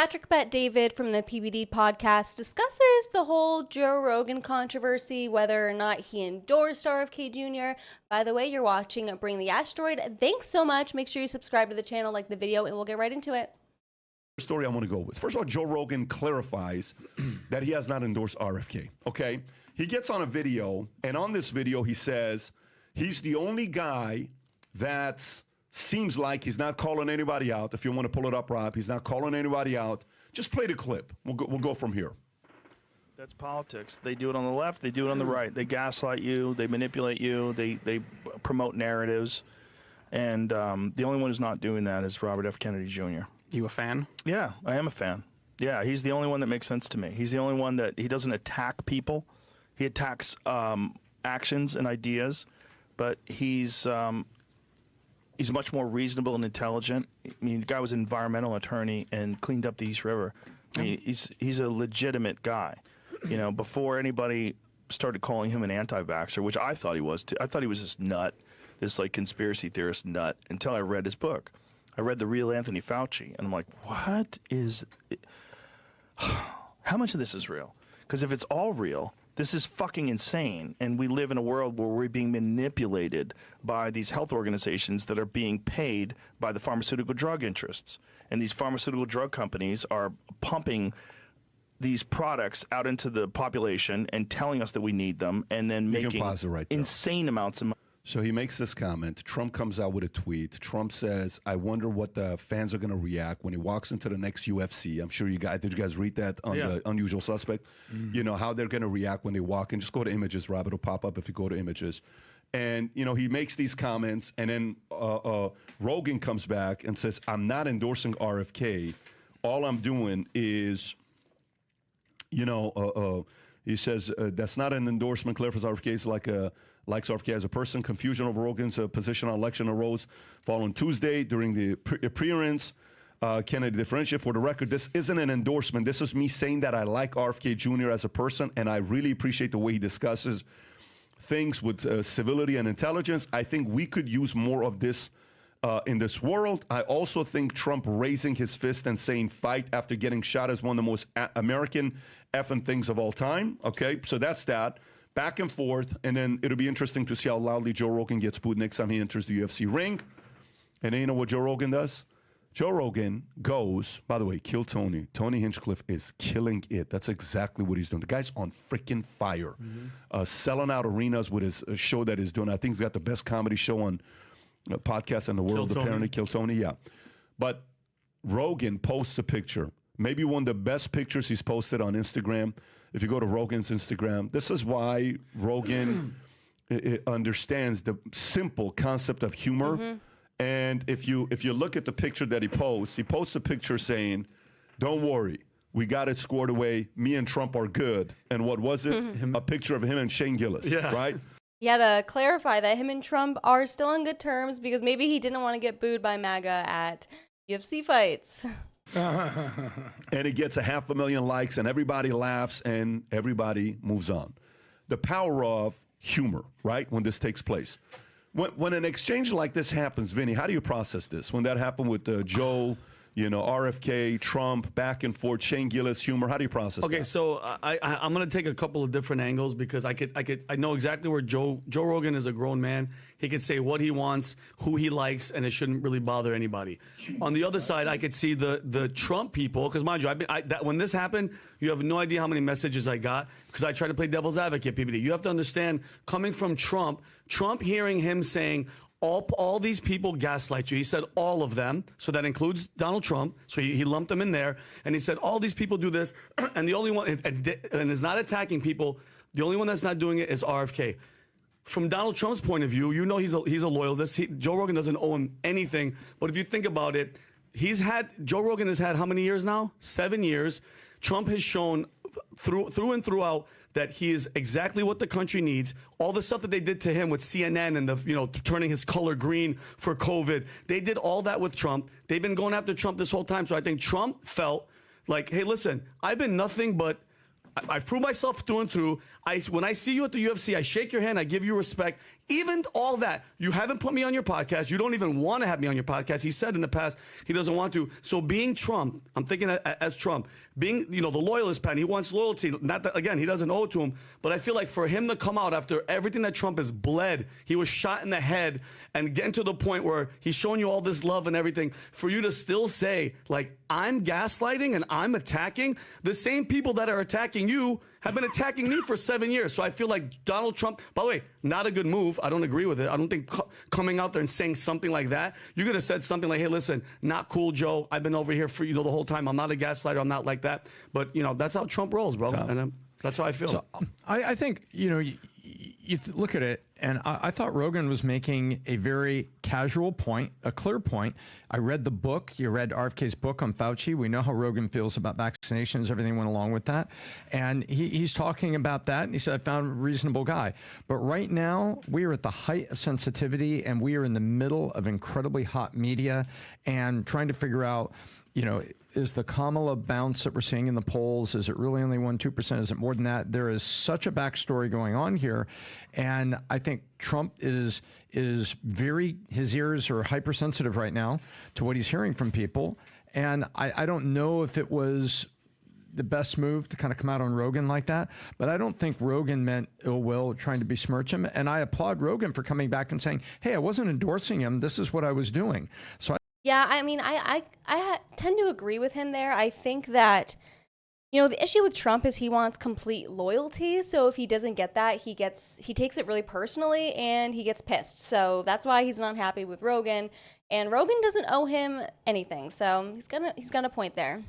Patrick Bet David from the PBD Podcast discusses the whole Joe Rogan controversy, whether or not he endorsed RFK Jr. By the way, you're watching Bring the Asteroid. Thanks so much. Make sure you subscribe to the channel, like the video, and we'll get right into it. Story I want to go with. First of all, Joe Rogan clarifies that he has not endorsed RFK, okay? He gets on a video, and on this video, he says he's the only guy that seems like he's not calling anybody out. If you want to pull it up, Rob, he's not calling anybody out. Just play the clip. We'll go from here. That's politics. They do it on the left. They do it on the right. They gaslight you. They manipulate you. They promote narratives. And the only one who's not doing that is Robert F. Kennedy Jr. You a fan? Yeah, I am a fan. Yeah, he's the only one that makes sense to me. He's the only one that he doesn't attack people. He attacks actions and ideas, but he's much more reasonable and intelligent. I mean, the guy was an environmental attorney and cleaned up the East River. I mean, he's a legitimate guy. You know, before anybody started calling him an anti-vaxxer, which I thought he was too. I thought he was this nut, this like conspiracy theorist nut, until I read his book. I read The Real Anthony Fauci, and I'm like, what is it? How much of this is real? Because if it's all real, this is fucking insane, and we live in a world where we're being manipulated by these health organizations that are being paid by the pharmaceutical drug interests. And these pharmaceutical drug companies are pumping these products out into the population and telling us that we need them, and then making insane amounts of money. So he makes this comment. Trump comes out with a tweet. Trump says, I wonder what the fans are going to react when he walks into the next UFC. I'm sure you guys, did you guys read that on the Unusual Suspect? You know, how they're going to react when they walk in. Just go to images, Rob. It'll pop up if you go to images. And, you know, he makes these comments, and then Rogan comes back and says, I'm not endorsing RFK. All I'm doing is, you know, he says, that's not an endorsement. Clarifies RFK is likes RFK as a person. Confusion over Rogan's position on election arose following Tuesday during the appearance. Kennedy differentiate. For the record, this isn't an endorsement. This is me saying that I like RFK Jr. as a person, and I really appreciate the way he discusses things with civility and intelligence. I think we could use more of this in this world. I also think Trump raising his fist and saying fight after getting shot is one of the most American effing things of all time. Okay, so that's that. Back and forth, and then it'll be interesting to see how loudly Joe Rogan gets booed next time he enters the UFC ring. And then you know what Joe Rogan does? Joe Rogan goes, by the way, kill Tony. Tony Hinchcliffe is killing it. That's exactly what he's doing. The guy's on freaking fire. Selling out arenas with his show that he's doing. I think he's got the best comedy show on podcast in the world, apparently. Kill Tony, yeah. But Rogan posts a picture. Maybe one of the best pictures he's posted on Instagram. If you go to Rogan's Instagram, this is why Rogan understands the simple concept of humor. And if you look at the picture that he posts a picture saying, don't worry, we got it squared away. Me and Trump are good. And what was it? A picture of him and Shane Gillis, right? Yeah, to clarify that him and Trump are still on good terms because maybe he didn't want to get booed by MAGA at UFC fights. And it gets 500,000 likes, and everybody laughs, and everybody moves on. The power of humor, right, when this takes place. When an exchange like this happens, Vinny, how do you process this? When that happened with Joe, you know, RFK, Trump, back and forth, Shane Gillis, humor, how do you process that? Okay, so I'm going to take a couple of different angles because I know exactly where Joe Rogan is a grown man. He could say what he wants, who he likes, and it shouldn't really bother anybody. On the other side, I could see the Trump people, because mind you, when this happened, you have no idea how many messages I got because I tried to play devil's advocate, PBD. You have to understand, coming from Trump hearing him saying, all these people gaslight you. He said all of them, so that includes Donald Trump. So he lumped them in there, and he said all these people do this, and the only one and is not attacking people. The only one that's not doing it is RFK. From Donald Trump's point of view, you know he's a loyalist. Joe Rogan doesn't owe him anything. But if you think about it, Joe Rogan has had how many years now? 7 years. Trump has shown through and throughout that he is exactly what the country needs. All the stuff that they did to him with CNN and turning his color green for COVID, they did all that with Trump. They've been going after Trump this whole time. So I think Trump felt like, hey, listen, I've been nothing but I've proved myself through and through. When I see you at the UFC, I shake your hand, I give you respect. even all that, you haven't put me on your podcast. You don't even want to have me on your podcast. He said in the past he doesn't want to. So being Trump, I'm thinking as Trump, being, the loyalist pen, he wants loyalty. Not that, again, he doesn't owe it to him, but I feel like for him to come out after everything that Trump has bled, he was shot in the head, and getting to the point where he's showing you all this love and everything, for you to still say, like, I'm gaslighting and I'm attacking, the same people that are attacking you have been attacking me for 7 years. So I feel like Donald Trump, by the way, not a good move. I don't agree with it. I don't think coming out there and saying something like that, you could have said something like, hey, listen, not cool, Joe. I've been over here for, the whole time. I'm not a gaslighter. I'm not like that. But, that's how Trump rolls, bro. And that's how I feel. So I think, you look at it, and I thought Rogan was making a very casual point, a clear point. I read the book. You read RFK's book on Fauci. We know how Rogan feels about vaccinations. Everything went along with that. And he's talking about that. And he said, I found a reasonable guy. But right now, we are at the height of sensitivity, and we are in the middle of incredibly hot media and trying to figure out, is the Kamala bounce that we're seeing in the polls, is it really only 1-2%? Is it more than that? There is such a backstory going on here. And I think Trump is very, his ears are hypersensitive right now to what he's hearing from people. And I don't know if it was the best move to kind of come out on Rogan like that, but I don't think Rogan meant ill will, trying to besmirch him. And I applaud Rogan for coming back and saying, hey, I wasn't endorsing him. This is what I was doing. So Yeah, I mean, I tend to agree with him there. I think that, the issue with Trump is he wants complete loyalty. So if he doesn't get that, he takes it really personally and he gets pissed. So that's why he's not happy with Rogan. And Rogan doesn't owe him anything. So he's got a point there.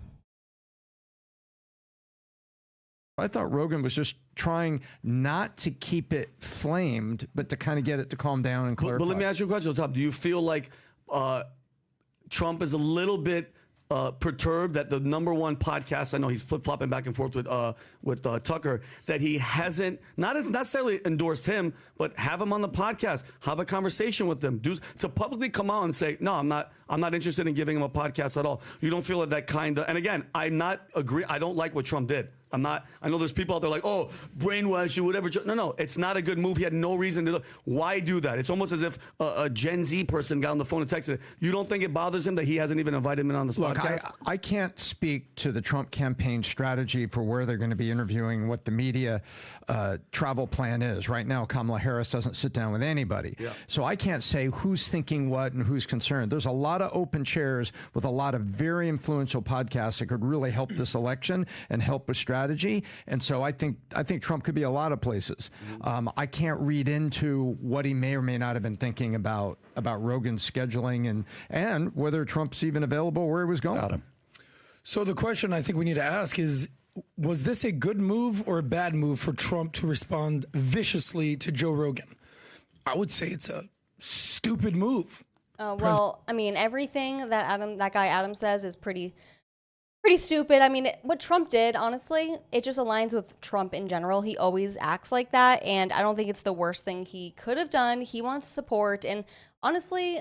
I thought Rogan was just trying not to keep it flamed, but to kind of get it to calm down and clarify. But let me ask you a question, Top. Do you feel like Trump is a little bit perturbed that the #1 podcast, I know he's flip-flopping back and forth with Tucker, that he hasn't, not necessarily endorsed him, but have him on the podcast, have a conversation with them, to publicly come out and say, no, I'm not interested in giving him a podcast at all. You don't feel that kind of, and again, I don't like what Trump did. I know there's people out there like, oh, brainwash you, whatever. No, it's not a good move. He had no reason to. Why do that? It's almost as if a Gen Z person got on the phone and texted. You don't think it bothers him that he hasn't even invited him in on this podcast? I can't speak to the Trump campaign strategy for where they're going to be interviewing, what the media travel plan is. Right now, Kamala Harris doesn't sit down with anybody. Yeah. So I can't say who's thinking what and who's concerned. There's a lot of open chairs with a lot of very influential podcasts that could really help this election and help with strategy. And so I think Trump could be a lot of places. I can't read into what he may or may not have been thinking about Rogan's scheduling and whether Trump's even available where he was going. So the question I think we need to ask is, was this a good move or a bad move for Trump to respond viciously to Joe Rogan? I would say it's a stupid move. Well, I mean, everything that guy Adam says is pretty stupid. I mean, what Trump did, honestly, it just aligns with Trump in general. He always acts like that, and I don't think it's the worst thing he could have done. He wants support, and honestly,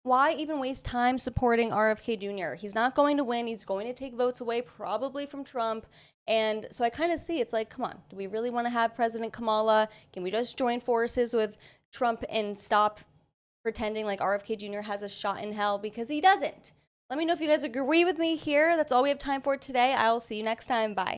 why even waste time supporting RFK Jr.? He's not going to win. He's going to take votes away probably from Trump, and so I kind of see it's like, come on, do we really want to have President Kamala? Can we just join forces with Trump and stop pretending like RFK Jr. has a shot in hell, because he doesn't? Let me know if you guys agree with me here. That's all we have time for today. I will see you next time. Bye.